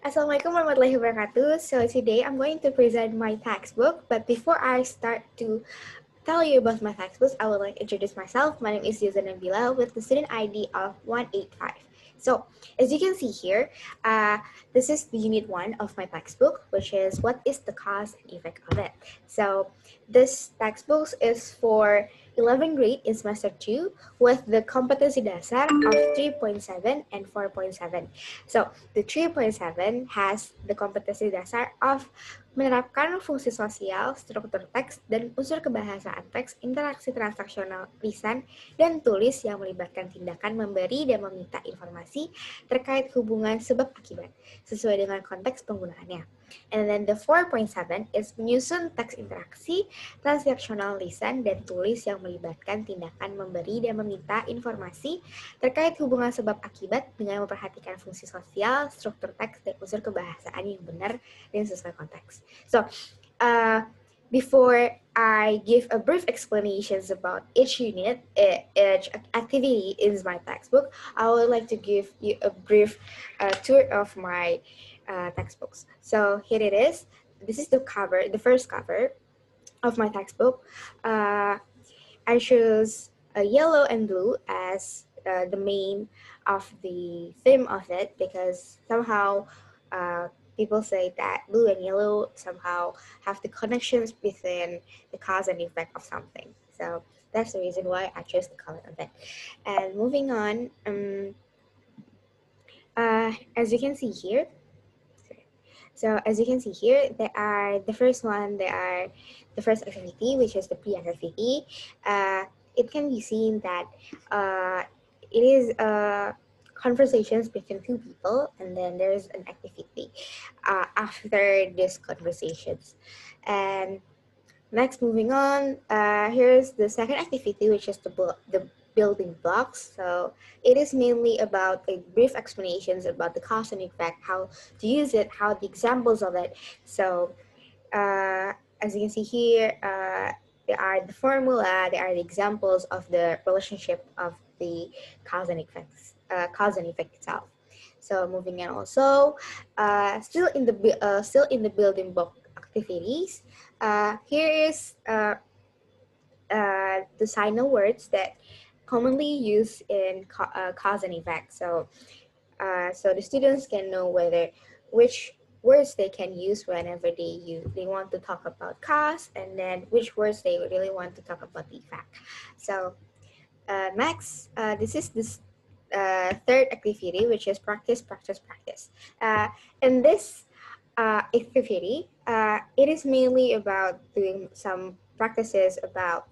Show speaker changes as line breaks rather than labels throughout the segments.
Assalamualaikum warahmatullahi wabarakatuh. So today I'm going to present my textbook, but before I start to tell you about my textbooks, I would like to introduce myself. My name is Jauza Nabila with the student ID of 185. So as you can see here, this is the unit 1 of my textbook, which is what is the cause and effect of it. So this textbook is for 11th grade in semester 2 with the competency dasar of 3.7 and 4.7. So the 3.7 has the kompetensi dasar of menerapkan fungsi sosial, struktur teks, dan unsur kebahasaan teks, interaksi transaksional lisan dan tulis yang melibatkan tindakan memberi dan meminta informasi terkait hubungan sebab akibat, sesuai dengan konteks penggunaannya. And then the 4.7 is menyusun teks interaksi, transaksional lisan, dan tulis yang melibatkan tindakan memberi dan meminta informasi terkait hubungan sebab akibat dengan memperhatikan fungsi sosial, struktur teks, dan unsur kebahasaan yang benar dan sesuai konteks. So, before I give a brief explanations about each unit, each activity in my textbook, I would like to give you a brief tour of my textbooks. So here it is. This is the cover, the first cover of my textbook. I chose yellow and blue as the main of the theme of it because somehow people say that blue and yellow somehow have the connections between the cause and effect of something. So that's the reason why I chose the color of it. And moving on, as you can see here, there are the first one, there are the first activity, which is the pre-activity. It can be seen that it is conversations between two people, and then there's an activity after these conversations. And next, moving on, here's the second activity, which is the building blocks. So it is mainly about brief explanations about the cause and effect, how to use it, how the examples of it. So as you can see here, there are the formula, there are the examples of the relationship of the cause and effect itself. So moving on also, still in the building block activities, here is the signal words that commonly used in cause and effect. So, so the students can know which words they can use whenever they want to talk about cause, and then which words they really want to talk about the effect. So next, this is this third activity, which is practice, practice, practice. In this activity, it is mainly about doing some practices about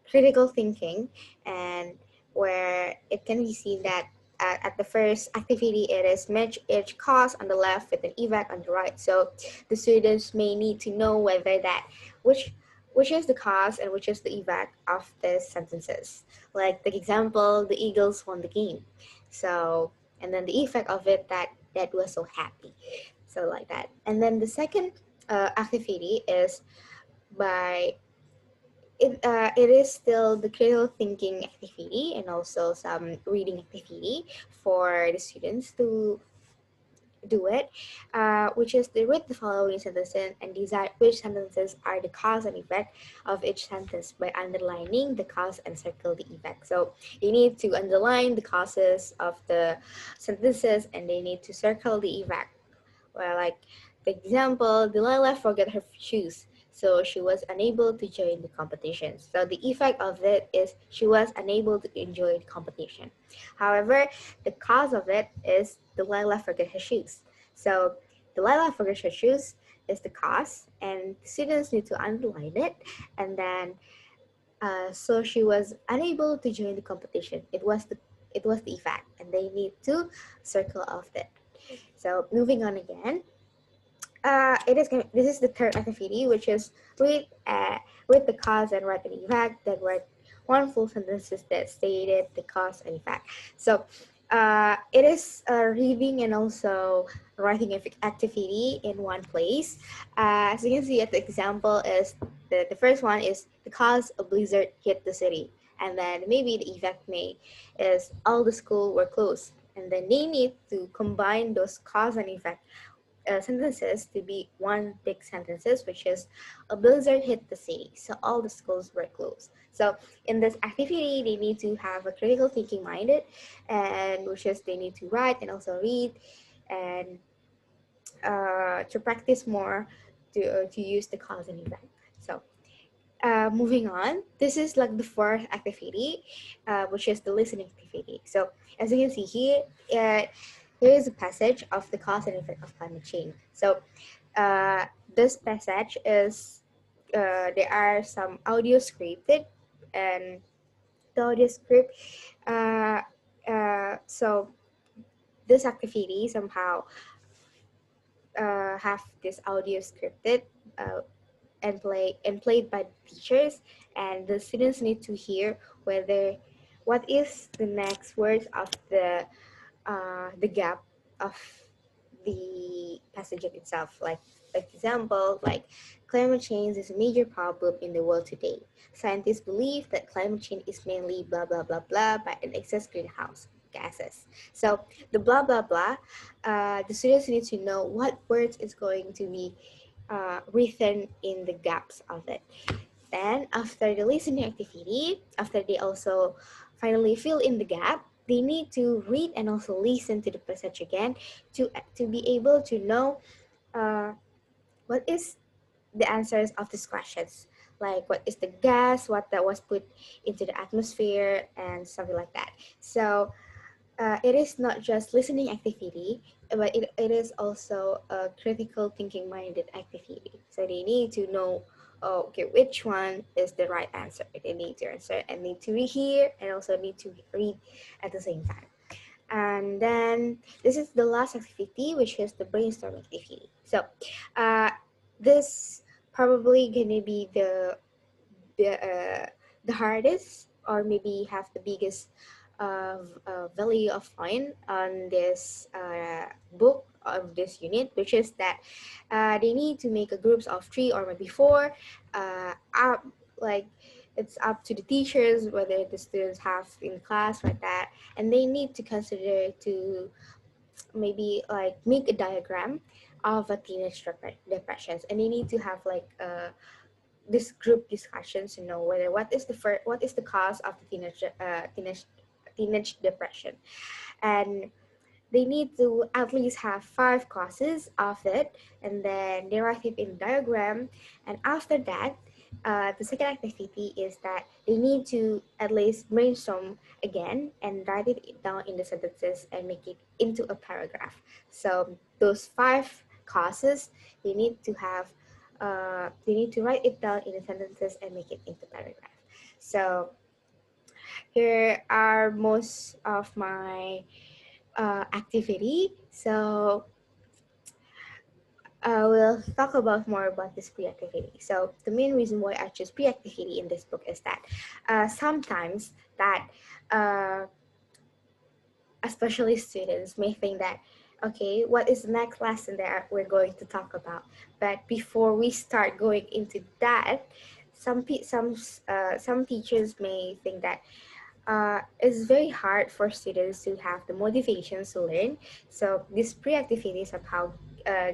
critical thinking, and where it can be seen that at the first activity, it is match each cause on the left with an effect on the right. So the students may need to know whether that which is the cause and which is the effect of the sentences. Like the example, the Eagles won the game. So, and then the effect of it, that was so happy. So like that. And then the second activity is by it is still the critical thinking activity and also some reading activity for the students to do it, which is to read the following sentences and decide which sentences are the cause and effect of each sentence by underlining the cause and circle the effect. So they need to underline the causes of the sentences and they need to circle the effect. Well, like the example, Delilah forgot her shoes, so she was unable to join the competition. So the effect of it is she was unable to enjoy the competition. However, the cause of it is Delilah forgot her shoes. So Delilah forgot her shoes is the cause, and the students need to underline it, and then so she was unable to join the competition. It was the effect, and they need to circle off that. So moving on again, this is the third activity, which is read the cause and write an effect. Then write one full sentences that stated the cause and effect. So it is reading and also writing activity in one place. As you can see, at the example is the first one is the cause a blizzard hit the city, and then maybe the effect may is all the school were closed. and then they need to combine those cause and effect sentences to be one big sentences, which is a blizzard hit the city, so all the schools were closed. So in this activity, they need to have a critical thinking minded, and which is they need to write and also read, and to practice more to use the cause and effect. So moving on, this is like the fourth activity, which is the listening activity. So as you can see here, here is a passage of the cause and effect of climate change. So uh, this passage is there are some audio scripted, and the audio script. Uh, so this activity somehow have this audio scripted. And played by the teachers, and the students need to hear whether what is the next words of the gap of the passage itself. Like example, like climate change is a major problem in the world today. Scientists believe that climate change is mainly blah blah blah blah by an excess greenhouse gases. So the blah blah blah, the students need to know what words is going to be written in the gaps of it. Then, after the listening activity, after they also finally fill in the gap, they need to read and also listen to the passage again to be able to know uh, what is the answers of these questions. Like what is the gas, what that was put into the atmosphere, and something like that. So it is not just listening activity, but it is also a critical thinking minded activity. So they need to know, oh, okay, which one is the right answer. They need to answer and need to rehear and also need to read at the same time. And then this is the last activity, which is the brainstorming activity. So uh, this probably gonna be the hardest or maybe have the biggest value of point on this book of this unit, which is that they need to make a groups of three or maybe four. Up, like it's up to the teachers whether the students have in class like that, and they need to consider to maybe like make a diagram of a teenage depressions, and they need to have like this group discussions to know whether what is the cause of the teenage depression, and they need to at least have five causes of it, and then they write it in diagram. And after that, the second activity is that they need to at least brainstorm again and write it down in the sentences and make it into a paragraph. So those five causes, they need to have they need to write it down in the sentences and make it into paragraph. So here are most of my activity. So we'll talk about more about this pre-activity. So the main reason why I choose pre-activity in this book is that sometimes that uh, especially students may think that, okay, what is the next lesson that we're going to talk about? But before we start going into that, some teachers may think that it's very hard for students to have the motivations to learn. So this pre-activity somehow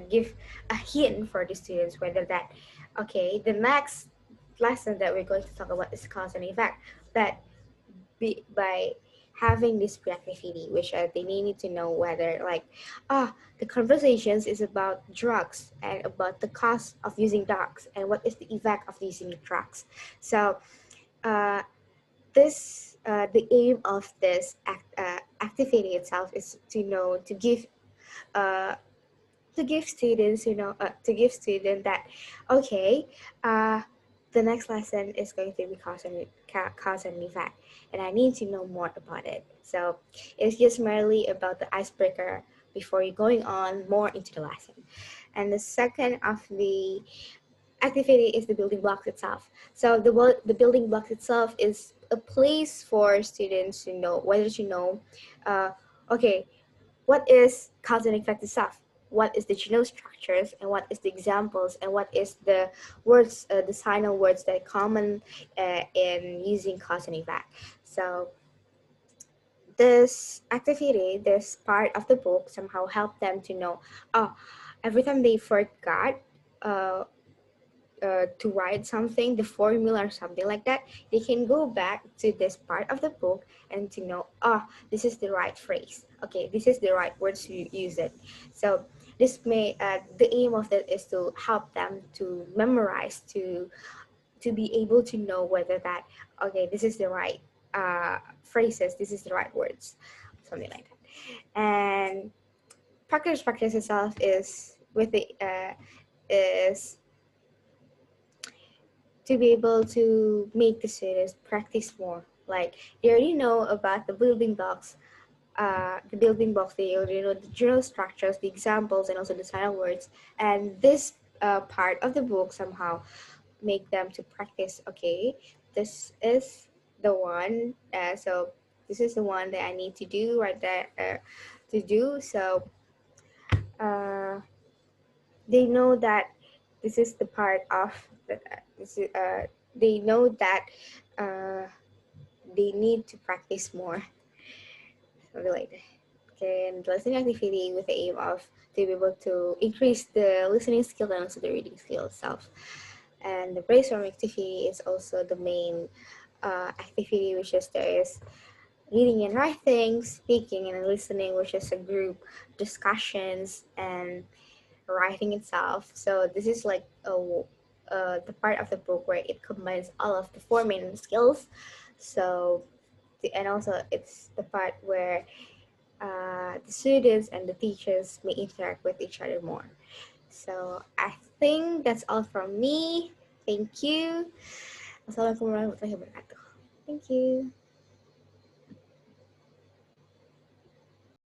give a hint for the students whether that, okay, the next lesson that we're going to talk about is cause and effect. But by having this pre-activity, which they need to know whether like, the conversations is about drugs and about the cost of using drugs and what is the effect of using drugs. So uh, the aim of this activity itself is to know uh, to give students to give students that, okay, uh, the next lesson is going to be cause and effect, and I need to know more about it. So it's just merely about the icebreaker before you going on more into the lesson. And the second of the activity is the building blocks itself. So the building blocks itself is a place for students to know whether to know, uh, okay, what is cause and effect itself, what is the genome structures, and what is the examples, and what is the words, the signal words that are common in using cause and effect. So this activity, this part of the book somehow helped them to know, oh, every time they forgot uh, to write something, the formula or something like that, they can go back to this part of the book and to know, oh, this is the right phrase. Okay, this is the right words to use it. So this may the aim of that is to help them to memorize, to be able to know whether that, okay, this is the right phrases, this is the right words, something like that. And practice itself is with the is to be able to make the students practice more. Like they already know about the building blocks. They already know the general structures, the examples, and also the sign of words. And this part of the book somehow make them to practice. Okay, this is the one. So this is the one that I need to do right there to do. So uh, they know that this is the part of the, this is, they know that uh, they need to practice more, something like that. Okay, and listening activity with the aim of to be able to increase the listening skill and also the reading skill itself. And the brainstorming activity is also the main activity, which is there is reading and writing, speaking and listening, which is a group discussions, and writing itself. So this is like the part of the book where it combines all of the four main skills. So and also it's the part where the students and the teachers may interact with each other more. So I think that's all from me. Thank you. Assalamualaikum warahmatullahi wabarakatuh. Thank you.